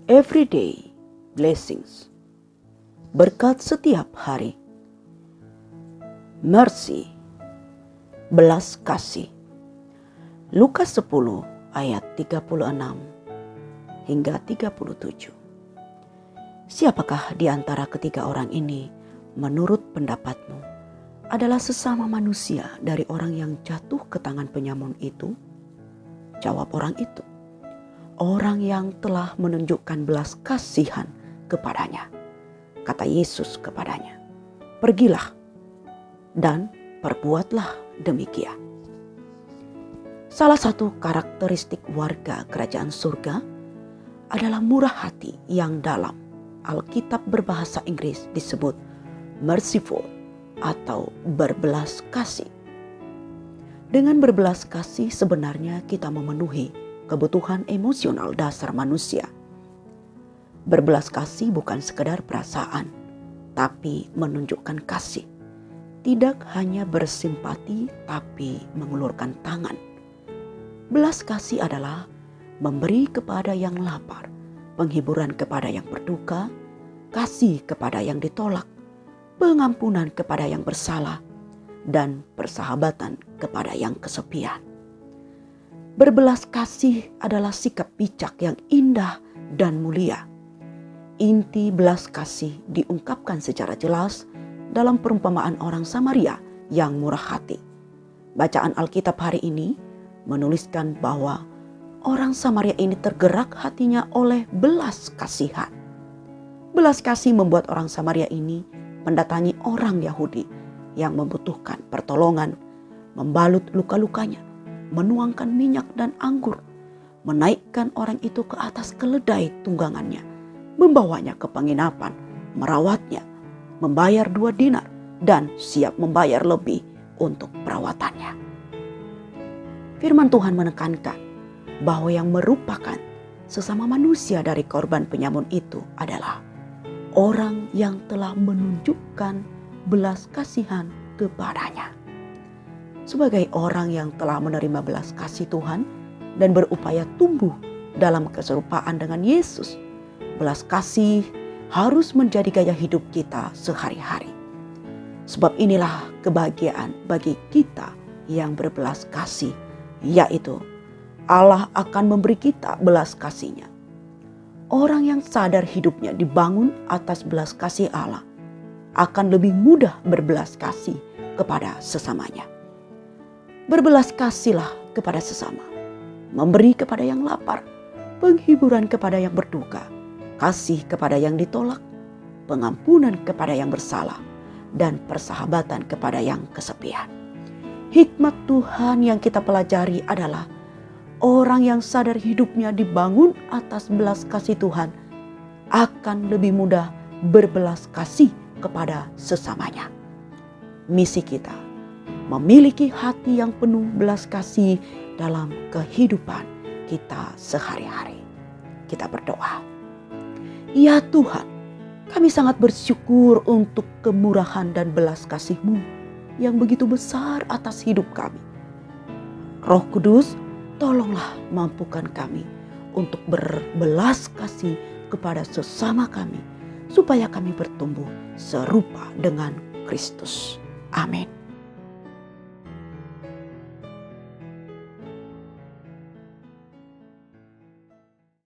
everyday blessings, berkat setiap hari, mercy, belas kasih. Lukas 10 ayat 36 hingga 37. Siapakah di antara ketiga orang ini menurut pendapatmu adalah sesama manusia dari orang yang jatuh ke tangan penyamun itu? Jawab orang itu, orang yang telah menunjukkan belas kasihan kepadanya. Kata Yesus kepadanya, pergilah dan perbuatlah demikian. Salah satu karakteristik warga kerajaan surga adalah murah hati yang dalam Alkitab berbahasa Inggris disebut merciful atau berbelas kasih. Dengan berbelas kasih sebenarnya kita memenuhi kebutuhan emosional dasar manusia. Berbelas kasih bukan sekedar perasaan, tapi menunjukkan kasih. Tidak hanya bersimpati, tapi mengulurkan tangan. Belas kasih adalah memberi kepada yang lapar, penghiburan kepada yang berduka, kasih kepada yang ditolak, pengampunan kepada yang bersalah, dan persahabatan kepada yang kesepian. Berbelas kasih adalah sikap bijak yang indah dan mulia. Inti belas kasih diungkapkan secara jelas dalam perumpamaan orang Samaria yang murah hati. Bacaan Alkitab hari ini menuliskan bahwa orang Samaria ini tergerak hatinya oleh belas kasihan. Belas kasih membuat orang Samaria ini mendatangi orang Yahudi yang membutuhkan pertolongan, membalut luka-lukanya, menuangkan minyak dan anggur, menaikkan orang itu ke atas keledai tunggangannya, membawanya ke penginapan, merawatnya, membayar 2 dinar, dan siap membayar lebih untuk perawatannya. Firman Tuhan menekankan bahwa yang merupakan sesama manusia dari korban penyamun itu adalah orang yang telah menunjukkan belas kasihan kepadanya. Sebagai orang yang telah menerima belas kasih Tuhan dan berupaya tumbuh dalam keserupaan dengan Yesus, belas kasih harus menjadi gaya hidup kita sehari-hari. Sebab inilah kebahagiaan bagi kita yang berbelas kasih, yaitu Allah akan memberi kita belas kasih-Nya. Orang yang sadar hidupnya dibangun atas belas kasih Allah akan lebih mudah berbelas kasih kepada sesamanya. Berbelas kasihlah kepada sesama, memberi kepada yang lapar, penghiburan kepada yang berduka, kasih kepada yang ditolak, pengampunan kepada yang bersalah, dan persahabatan kepada yang kesepian. Hikmat Tuhan yang kita pelajari adalah orang yang sadar hidupnya dibangun atas belas kasih Tuhan akan lebih mudah berbelas kasih kepada sesamanya. Misi kita memiliki hati yang penuh belas kasih dalam kehidupan kita sehari-hari. Kita berdoa. Ya Tuhan, kami sangat bersyukur untuk kemurahan dan belas kasih-Mu yang begitu besar atas hidup kami. Roh Kudus, tolonglah mampukan kami untuk berbelas kasih kepada sesama kami, supaya kami bertumbuh serupa dengan Kristus. Amin.